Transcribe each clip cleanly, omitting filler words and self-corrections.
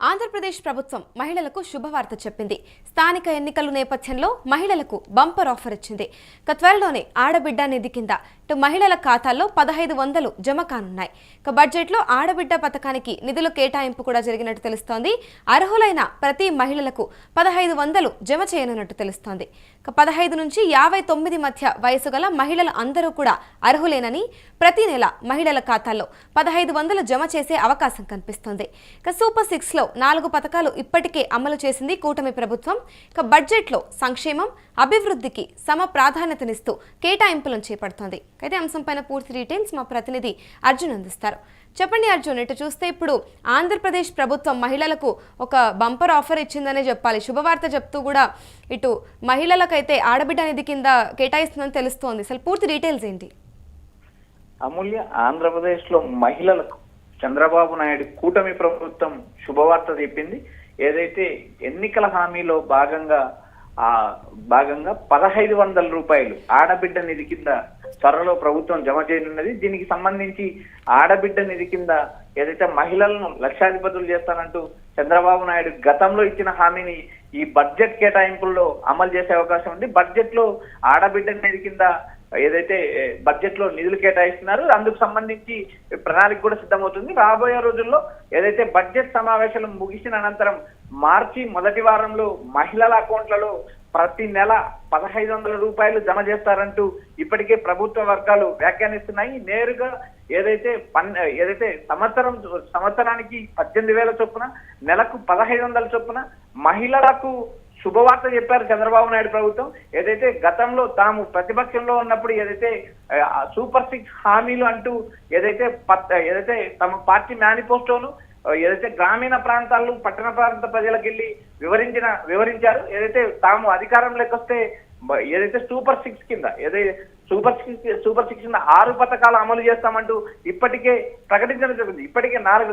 ఆంధ్రప్రదేశ్ ప్రభుత్వం మహిళలకు శుభవార్త చెప్పింది. స్థానిక ఎన్నికల నేపథ్యంలో మహిళలకు బంపర్ ఆఫర్ ఇచ్చింది. త్వరలోనే ఆడబిడ్డ నిధి కింద మహిళల ఖాతాల్లో 1500 జమ కానున్నాయి. బడ్జెట్లో ఆడబిడ్డ పథకానికి నిధుల కేటాయింపు కూడా జరిగినట్టు తెలుస్తోంది. అర్హులైన ప్రతి మహిళలకు 1500 జమ చేయనున్నట్టు తెలుస్తోంది. 15 నుంచి 59 మధ్య వయసు గల మహిళలు అందరూ కూడా అర్హులేనని, ప్రతి నెల మహిళల ఖాతాల్లో 1500 జమ చేసే అవకాశం కనిపిస్తోంది. సూపర్ 6 లో 4 పథకాలు ఇప్పటికే అమలు చేసింది కూటమి ప్రభుత్వం. బడ్జెట్లో సంక్షేమం, అభివృద్ధికి సమ ప్రాధాన్యతనిస్తూ కేటాయింపులను చేపడుతోంది. అయితే అంశంపైన పూర్తి డీటెయిల్స్ మా ప్రతినిధి అర్జున్ అందిస్తారు. చెప్పండి అర్జున్, ఇటు చూస్తే ఇప్పుడు ఆంధ్రప్రదేశ్ ప్రభుత్వం మహిళలకు ఒక బంపర్ ఆఫర్ ఇచ్చిందనే చెప్పాలి. శుభవార్త చెప్తూ కూడా ఇటు మహిళలకైతే ఆడబిడ్డ నిధి కింద కేటాయిస్తుందని తెలుస్తోంది. అసలు పూర్తి డీటెయిల్స్ ఏంటి? అమూల్య, ఆంధ్రప్రదేశ్ లో మహిళలకు చంద్రబాబు నాయుడు కూటమి ప్రభుత్వం శుభవార్త చెప్పింది. ఏదైతే ఎన్నికల హామీలో భాగంగా 1500 రూపాయలు ఆడబిడ్డ నిధి కింద త్వరలో ప్రభుత్వం జమ చేయనున్నది. దీనికి సంబంధించి ఆడబిడ్డ నిధి కింద ఏదైతే మహిళలను లక్షాధిపతులు చేస్తానంటూ చంద్రబాబు నాయుడు గతంలో ఇచ్చిన హామీని ఈ బడ్జెట్ కేటాయింపుల్లో అమలు చేసే అవకాశం ఉంది. బడ్జెట్ లో ఆడబిడ్డ నిధి కింద ఏదైతే బడ్జెట్ లో నిధులు కేటాయిస్తున్నారు, అందుకు సంబంధించి ప్రణాళిక కూడా సిద్ధమవుతుంది. రాబోయే రోజుల్లో ఏదైతే బడ్జెట్ సమావేశాలు ముగిసిన అనంతరం మార్చి మొదటి వారంలో మహిళల అకౌంట్లలో ప్రతి నెల 1500 రూపాయలు జమ చేస్తారంటూ ఇప్పటికే ప్రభుత్వ వర్గాలు వ్యాఖ్యానిస్తున్నాయి. నేరుగా ఏదైతే సంవత్సరానికి 18,000 చొప్పున, నెలకు 1500 చొప్పున మహిళలకు శుభవార్త చెప్పారు చంద్రబాబు నాయుడు ప్రభుత్వం. ఏదైతే గతంలో తాము ప్రతిపక్షంలో ఉన్నప్పుడు ఏదైతే సూపర్ 6 హామీలు అంటూ ఏదైతే తమ పార్టీ మేనిఫెస్టోను ఏదైతే గ్రామీణ ప్రాంతాలు, పట్టణ ప్రాంత ప్రజలకు వెళ్ళి వివరించారు. ఏదైతే తాము అధికారంలోకి వస్తే ఏదైతే సూపర్ 6 కింద సూపర్ 6 కింద 6 పథకాలు అమలు చేస్తామంటూ ఇప్పటికే ప్రకటించడం జరిగింది. ఇప్పటికే 4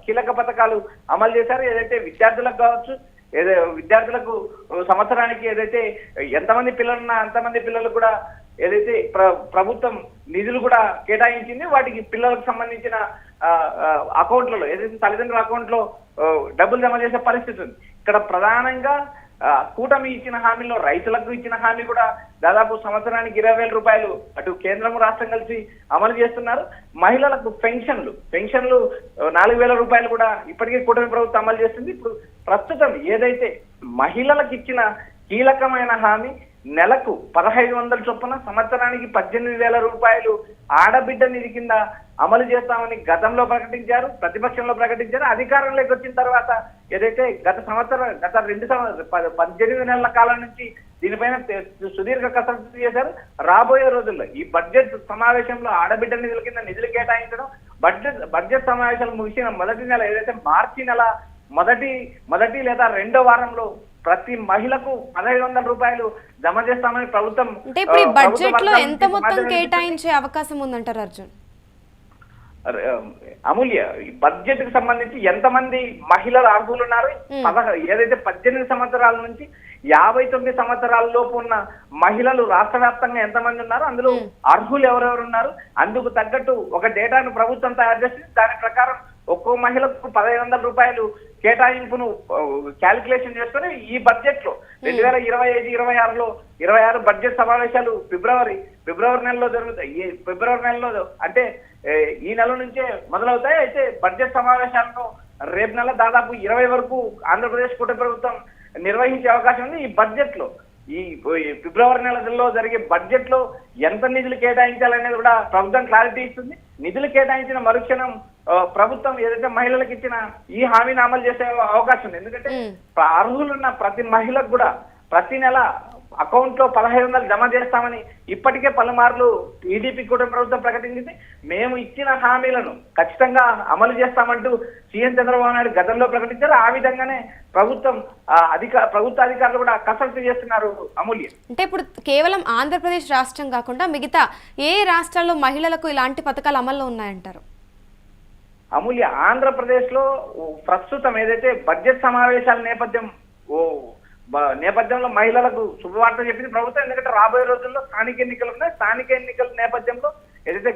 కీలక పథకాలు అమలు చేశారు. ఏదైతే విద్యార్థులకు కావచ్చు, విద్యార్థులకు సంవత్సరానికి ఏదైతే ఎంతమంది పిల్లలున్నా అంతమంది పిల్లలు కూడా ఏదైతే ప్రభుత్వం నిధులు కూడా కేటాయించింది. వాటికి పిల్లలకు సంబంధించిన అకౌంట్లలో ఏదైతే తల్లిదండ్రుల అకౌంట్ లో డబ్బులు జమ చేసే పరిస్థితి ఉంది. ఇక్కడ ప్రధానంగా కూటమి ఇచ్చిన హామీలో రైతులకు ఇచ్చిన హామీ కూడా దాదాపు సంవత్సరానికి 20,000 రూపాయలు అటు కేంద్రము రాష్ట్రం కలిసి అమలు చేస్తున్నారు. మహిళలకు పెన్షన్లు 4,000 రూపాయలు కూడా ఇప్పటికే కూటమి ప్రభుత్వం అమలు చేస్తుంది. ఇప్పుడు ప్రస్తుతం ఏదైతే మహిళలకు ఇచ్చిన కీలకమైన హామీ నెలకు 1500 చొప్పున, సంవత్సరానికి 18,000 రూపాయలు ఆడబిడ్డ నిధి కింద అమలు చేస్తామని గతంలో ప్రకటించారు, ప్రతిపక్షంలో ప్రకటించారు. అధికారంలోకి వచ్చిన తర్వాత ఏదైతే గత 18 నెలల కాలం నుంచి దీనిపైన సుదీర్ఘ కసరత్తు చేశారు. రాబోయే రోజుల్లో ఈ బడ్జెట్ సమావేశంలో ఆడబిడ్డ నిధుల కింద నిధులు కేటాయించడం, బడ్జెట్ సమావేశాలు ముగిసిన మొదటి నెల ఏదైతే మార్చి నెల మొదటి లేదా రెండో వారంలో ప్రతి మహిళకు 1500 రూపాయలు జమ చేస్తామని ప్రభుత్వం. అంటే ఇప్పుడు ఈ బడ్జెట్ లో ఎంత మొత్తం కేటాయించే అవకాశం ఉందంటారు అర్జున్? అమూల్య, ఈ బడ్జెట్ కి సంబంధించి ఎంతమంది మహిళలు అర్హులు ఉన్నారు? ఏదైతే 18 సంవత్సరాల నుంచి 59 సంవత్సరాల లోపు ఉన్న మహిళలు రాష్ట్ర వ్యాప్తంగా ఎంతమంది ఉన్నారు, అందులో అర్హులు ఎవరెవరు ఉన్నారు, అందుకు తగ్గట్టు ఒక డేటాను ప్రభుత్వం తయారు చేసింది. దాని ప్రకారం ఒక్కో మహిళకు 1500 రూపాయలు కేటాయింపును క్యాలిక్యులేషన్ చేసుకుని ఈ బడ్జెట్ లో 2025-26 బడ్జెట్ సమావేశాలు ఫిబ్రవరి నెలలో జరుగుతాయి. ఈ ఫిబ్రవరి నెలలో అంటే ఈ నెల నుంచే మొదలవుతాయి. అయితే బడ్జెట్ సమావేశాలను రేపు నెల దాదాపు 20 వరకు ఆంధ్రప్రదేశ్ కూటమి ప్రభుత్వం నిర్వహించే అవకాశం ఉంది. ఈ బడ్జెట్ లో ఈ ఫిబ్రవరి నెలలో జరిగే బడ్జెట్ లో ఎంత నిధులు కేటాయించాలనేది కూడా ప్రభుత్వం క్లారిటీ ఇస్తుంది. నిధులు కేటాయించిన మరుక్షణం ప్రభుత్వం ఏదైతే మహిళలకు ఇచ్చిన ఈ హామీని అమలు చేసే అవకాశం ఉంది. ఎందుకంటే అర్హులున్న ప్రతి మహిళకు కూడా ప్రతి నెల అకౌంట్ లో 1500 జమ చేస్తామని ఇప్పటికే పలుమార్లు టీడీపీ కూటమి ప్రభుత్వం ప్రకటించింది. మేము ఇచ్చిన హామీలను ఖచ్చితంగా అమలు చేస్తామంటూ సీఎం చంద్రబాబు నాయుడు గతంలో ప్రకటించారు. ఆ విధంగానే ప్రభుత్వ అధికారులు కూడా కసరత్తు చేస్తున్నారు. అమూల్య, అంటే ఇప్పుడు కేవలం ఆంధ్రప్రదేశ్ రాష్ట్రం కాకుండా మిగతా ఏ రాష్ట్రాల్లో మహిళలకు ఇలాంటి పథకాలు అమల్లో ఉన్నాయంటారు? అమూల్య, ఆంధ్రప్రదేశ్ లో ప్రస్తుతం ఏదైతే బడ్జెట్ సమావేశాల నేపథ్యంలో మహిళలకు శుభవార్త చెప్పింది ప్రభుత్వం. ఎందుకంటే రాబోయే రోజుల్లో స్థానిక ఎన్నికలు ఉన్నాయి. స్థానిక ఎన్నికల నేపథ్యంలో ఏదైతే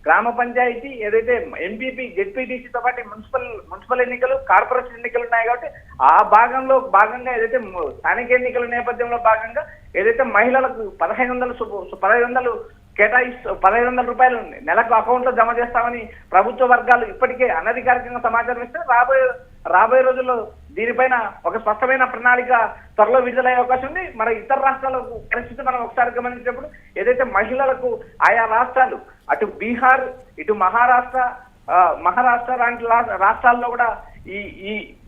గ్రామ పంచాయతీ ఏదైతే ఎంపీపీ జెడ్పీటీసీతో పాటు మున్సిపల్ ఎన్నికలు కార్పొరేషన్ ఎన్నికలు ఉన్నాయి కాబట్టి ఆ భాగంగా ఏదైతే స్థానిక ఎన్నికల నేపథ్యంలో భాగంగా ఏదైతే మహిళలకు 1500 కేటాయిస్తూ 1500 రూపాయలు నెలకు అకౌంట్ లో జమ చేస్తామని ప్రభుత్వ వర్గాలు ఇప్పటికే అనధికారికంగా సమాచారం ఇస్తే రాబోయే రోజుల్లో దీనిపైన ఒక స్పష్టమైన ప్రణాళిక త్వరలో విడుదలయ్యే అవకాశం ఉంది. మన ఇతర రాష్ట్రాల పరిస్థితి మనం ఒకసారి గమనించినప్పుడు ఏదైతే మహిళలకు ఆయా రాష్ట్రాలు అటు బీహార్ ఇటు మహారాష్ట్ర లాంటి రాష్ట్రాల్లో కూడా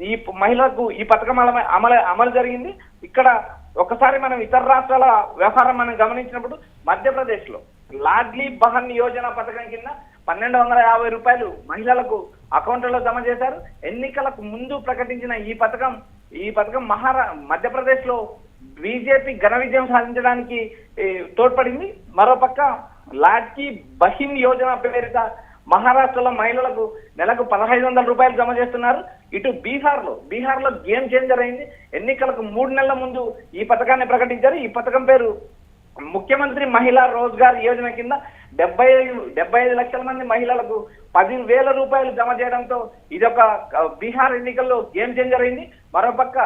ఈ మహిళలకు ఈ పథకం అమలు జరిగింది. ఇక్కడ ఒకసారి మనం ఇతర రాష్ట్రాల వ్యవహారం మనం గమనించినప్పుడు మధ్యప్రదేశ్ లో లాడ్లీ బహన్ యోజన పథకం కింద 1250 రూపాయలు మహిళలకు అకౌంట్లలో జమ చేశారు. ఎన్నికలకు ముందు ప్రకటించిన ఈ పథకం మధ్యప్రదేశ్ లో బీజేపీ ఘన విజయం సాధించడానికి తోడ్పడింది. మరోపక్క లాడ్లీ బహిన్ యోజన పేరిట మహారాష్ట్రలో మహిళలకు నెలకు 1500 రూపాయలు జమ చేస్తున్నారు. ఇటు బీహార్ లో గేమ్ చేంజర్ అయింది. ఎన్నికలకు 3 నెలల ముందు ఈ పథకాన్ని ప్రకటించారు. ఈ పథకం పేరు ముఖ్యమంత్రి మహిళా రోజ్గార్ యోజన కింద 75 లక్షల మంది మహిళలకు 10,000 రూపాయలు జమ చేయడంతో ఇదొక బీహార్ ఎన్నికల్లో గేమ్ చేంజర్ అయింది. మరోపక్క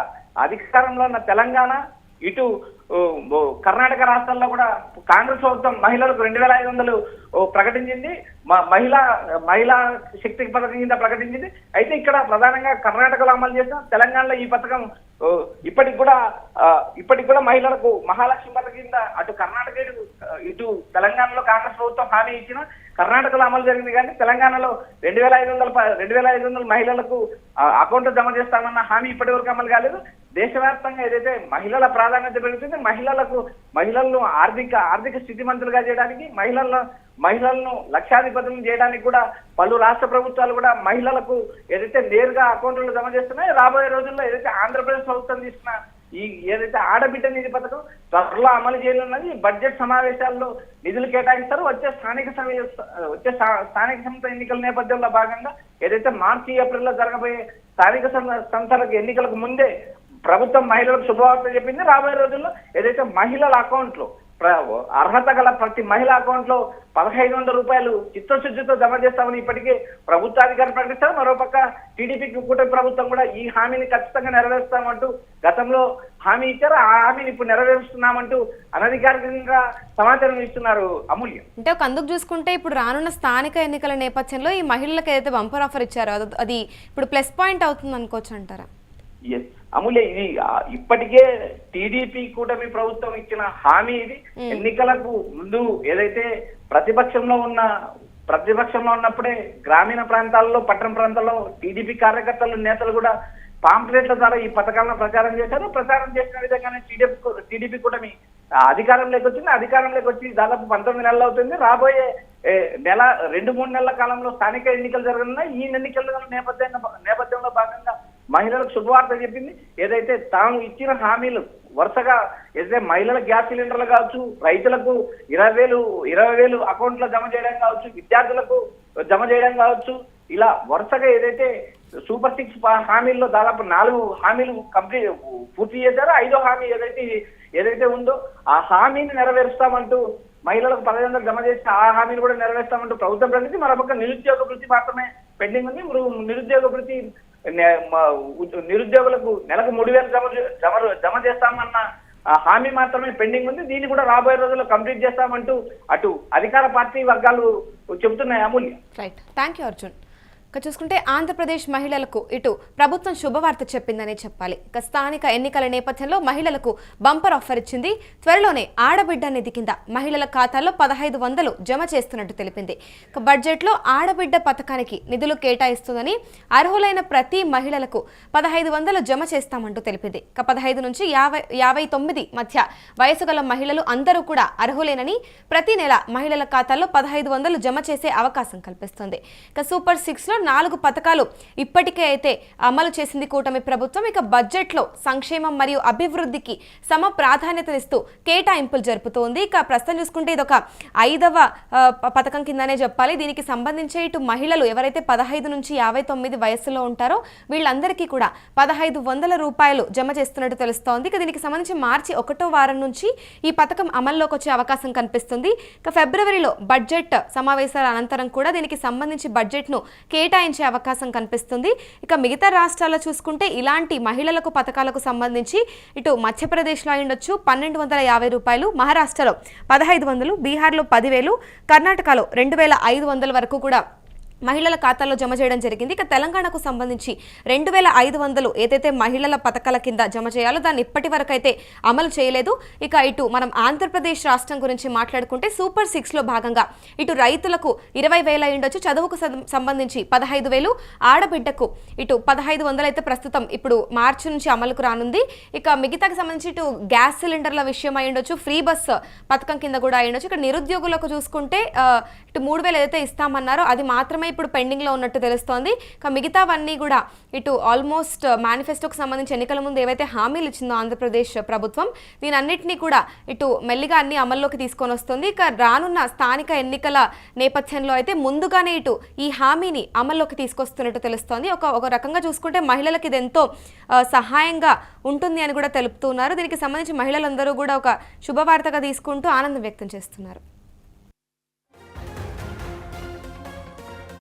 అధికారంలో ఉన్న తెలంగాణ ఇటు కర్ణాటక రాష్ట్రాల్లో కూడా కాంగ్రెస్ ప్రభుత్వం మహిళలకు 2500 ప్రకటించింది. మహిళా శక్తి పథకం కింద ప్రకటించింది. అయితే ఇక్కడ ప్రధానంగా కర్ణాటకలో అమలు చేసిన తెలంగాణలో ఈ పథకం ఇప్పటికి కూడా మహిళలకు మహాలక్ష్మి పథకం కింద అటు కర్ణాటక ఇటు తెలంగాణలో కాంగ్రెస్ ప్రభుత్వం హామీ ఇచ్చిన కర్ణాటకలో అమలు జరిగింది. కానీ తెలంగాణలో 2500 మహిళలకు అకౌంట్ జమ చేస్తామన్న హామీ ఇప్పటి వరకు అమలు కాలేదు. దేశవ్యాప్తంగా ఏదైతే మహిళల ప్రాధాన్యత పెరుగుతుంది, మహిళలను ఆర్థిక స్థితిమంతులుగా చేయడానికి మహిళలను లక్షాధిపతులను చేయడానికి కూడా పలు రాష్ట్ర ప్రభుత్వాలు కూడా మహిళలకు ఏదైతే నేరుగా అకౌంట్లో జమ చేస్తున్నాయో రాబోయే రోజుల్లో ఏదైతే ఆంధ్రప్రదేశ్ ప్రభుత్వం తీసుకున్న ఏదైతే ఆడబిడ్డ నిధి పథకం త్వరలో అమలు చేయనున్నది. బడ్జెట్ సమావేశాల్లో నిధులు కేటాయిస్తారు. వచ్చే స్థానిక సంస్థ ఎన్నికల నేపథ్యంలో భాగంగా ఏదైతే మార్చి ఏప్రిల్లో జరగబోయే స్థానిక సంస్థలకు ఎన్నికలకు ముందే ప్రభుత్వం మహిళలకు శుభవార్త చెప్పింది. రాబోయే రోజుల్లో ఏదైతే మహిళల అకౌంట్ లో అర్హత గల ప్రతి మహిళ అకౌంట్ లో 1500 రూపాయలు చిత్తశుద్ధితో జమ చేస్తామని ఇప్పటికే ప్రభుత్వాధికారులు ప్రకటిస్తారు. మరోపక్క టీడీపీ కూటమి ప్రభుత్వం కూడా ఈ హామీని ఖచ్చితంగా నెరవేరుస్తామంటూ గతంలో హామీ ఇచ్చారు. ఆ హామీని ఇప్పుడు నెరవేరుస్తున్నామంటూ అనధికారికంగా సమాచారం ఇస్తున్నారు. అమూల్య, అంటే ఒక అందుకు చూసుకుంటే ఇప్పుడు రానున్న స్థానిక ఎన్నికల నేపథ్యంలో ఈ మహిళలకు ఏదైతే బంపర్ ఆఫర్ ఇచ్చారో అది ఇప్పుడు ప్లస్ పాయింట్ అవుతుంది అనుకోవచ్చు అంటారా? అమూల్య, ఇది ఇప్పటికే టీడీపీ కూటమి ప్రభుత్వం ఇచ్చిన హామీ. ఇది ఎన్నికలకు ముందు ఏదైతే ప్రతిపక్షంలో ఉన్నప్పుడే గ్రామీణ ప్రాంతాల్లో పట్టణ ప్రాంతాల్లో టీడీపీ కార్యకర్తలు నేతలు కూడా పాంప్లెట్ల ద్వారా ఈ పథకాలను ప్రచారం చేశారు. ప్రచారం చేసిన విధంగానే టీడీపీ కూటమి అధికారంలోకి వచ్చింది. అధికారంలోకి వచ్చి దాదాపు 19 నెలలు అవుతుంది. రాబోయే 2-3 నెలల కాలంలో స్థానిక ఎన్నికలు జరగనున్నాయి. ఈ ఎన్నికల నేపథ్యంలో భాగంగా మహిళలకు శుభవార్త చెప్పింది. ఏదైతే తాము ఇచ్చిన హామీలు వరుసగా ఏదైతే మహిళల గ్యాస్ సిలిండర్లు కావచ్చు, రైతులకు 20,000 అకౌంట్లో జమ చేయడం కావచ్చు, విద్యార్థులకు జమ చేయడం కావచ్చు, ఇలా వరుసగా ఏదైతే సూపర్ 6 హామీల్లో దాదాపు 4 హామీలు పూర్తి చేశారో 5వ హామీ ఏదైతే ఉందో ఆ హామీని నెరవేరుస్తామంటూ మహిళలకు 1500 జమ చేసి ఆ హామీని కూడా నెరవేరుస్తామంటూ ప్రభుత్వం ప్రకటించి మరొక నిరుద్యోగ వృత్తి మాత్రమే పెండింగ్ ఉంది. నిరుద్యోగ వృత్తి నిరుద్యోగులకు నెలకు 3,000 జమ చేస్తామన్న హామీ మాత్రమే పెండింగ్ ఉంది. దీన్ని కూడా రాబోయే రోజుల్లో కంప్లీట్ చేస్తామంటూ అటు అధికార పార్టీ వర్గాలు చెబుతున్నాయి. అమూల్య, రైట్, థ్యాంక్ యూ అర్జున్. ఇక చూసుకుంటే ఆంధ్రప్రదేశ్ మహిళలకు ఇటు ప్రభుత్వం శుభవార్త చెప్పిందనే చెప్పాలి. ఇక స్థానిక ఎన్నికల నేపథ్యంలో మహిళలకు బంపర్ ఆఫర్ ఇచ్చింది. త్వరలోనే ఆడబిడ్డ నిధి కింద మహిళల ఖాతాల్లో 1500 జమ చేస్తున్నట్టు తెలిపింది. ఇక బడ్జెట్లో ఆడబిడ్డ పథకానికి నిధులు కేటాయిస్తుందని, అర్హులైన ప్రతి మహిళలకు 1500 జమ చేస్తామంటూ తెలిపింది. ఇక 15 నుంచి 59 మధ్య వయసు గల మహిళలు అందరూ కూడా అర్హులేనని, ప్రతి నెల మహిళల ఖాతాల్లో 1500 జమ చేసే అవకాశం కల్పిస్తుంది. ఇక సూపర్ 6లో 4 పథకాలు ఇప్పటికే అయితే అమలు చేసింది కూటమి ప్రభుత్వం. ఇక బడ్జెట్లో సంక్షేమం మరియు అభివృద్ధికి సమ ప్రాధాన్యతనిస్తూ కేటాయింపులు జరుపుతోంది. ఇక ప్రస్తుతం చూసుకుంటే ఇదొక 5వ పథకం కిందనే చెప్పాలి. దీనికి సంబంధించి ఇటు మహిళలు ఎవరైతే 15 నుంచి 59 వయస్సులో ఉంటారో వీళ్ళందరికీ కూడా 1500 రూపాయలు జమ చేస్తున్నట్టు తెలుస్తోంది. ఇక దీనికి సంబంధించి మార్చి 1వ వారం నుంచి ఈ పథకం అమల్లోకి వచ్చే అవకాశం కనిపిస్తుంది. ఇక ఫిబ్రవరిలో బడ్జెట్ సమావేశాల అనంతరం కూడా దీనికి సంబంధించి బడ్జెట్ను కేటాయించే అవకాశం కనిపిస్తుంది. ఇక మిగతా రాష్ట్రాల్లో చూసుకుంటే ఇలాంటి మహిళలకు పథకాలకు సంబంధించి ఇటు మధ్యప్రదేశ్లో ఉండొచ్చు 1250 రూపాయలు, మహారాష్ట్రలో 1500, బీహార్లో 10,000, కర్ణాటకలో 2500 వరకు కూడా మహిళల ఖాతాల్లో జమ చేయడం జరిగింది. ఇక తెలంగాణకు సంబంధించి 2500 ఏదైతే మహిళల పథకాల కింద జమ చేయాలో దాన్ని ఇప్పటి వరకు అయితే అమలు చేయలేదు. ఇక ఇటు మనం ఆంధ్రప్రదేశ్ రాష్ట్రం గురించి మాట్లాడుకుంటే సూపర్ 6లో భాగంగా ఇటు రైతులకు 20,000 అయ్యుండొచ్చు, చదువుకు సంబంధించి 15,000, ఆడబిడ్డకు ఇటు 1500 అయితే ప్రస్తుతం ఇప్పుడు మార్చి నుంచి అమలుకు రానుంది. ఇక మిగతాకి సంబంధించి ఇటు గ్యాస్ సిలిండర్ల విషయం అయ్యుండొచ్చు, ఫ్రీ బస్ పథకం కింద కూడా అయ్యుండొచ్చు. ఇక నిరుద్యోగులకు చూసుకుంటే ఇటు 3,000 ఏదైతే ఇస్తామన్నారో అది మాత్రమే ఇప్పుడు పెండింగ్ లో ఉన్నట్టు తెలుస్తోంది. ఇక మిగతావన్నీ కూడా ఇటు ఆల్మోస్ట్ మేనిఫెస్టోకి సంబంధించి ఎన్నికల ముందు ఏవైతే హామీలు ఇచ్చిందో ఆంధ్రప్రదేశ్ ప్రభుత్వం దీనన్నిటినీ కూడా ఇటు మెల్లిగా అన్ని అమల్లోకి తీసుకొని వస్తుంది. ఇక రానున్న స్థానిక ఎన్నికల నేపథ్యంలో అయితే ముందుగానే ఇటు ఈ హామీని అమల్లోకి తీసుకొస్తున్నట్టు తెలుస్తోంది. ఒక రకంగా చూసుకుంటే మహిళలకు ఇది ఎంతో సహాయంగా ఉంటుంది అని కూడా తెలుపుతున్నారు. దీనికి సంబంధించి మహిళలందరూ కూడా ఒక శుభవార్తగా తీసుకుంటూ ఆనందం వ్యక్తం చేస్తున్నారు.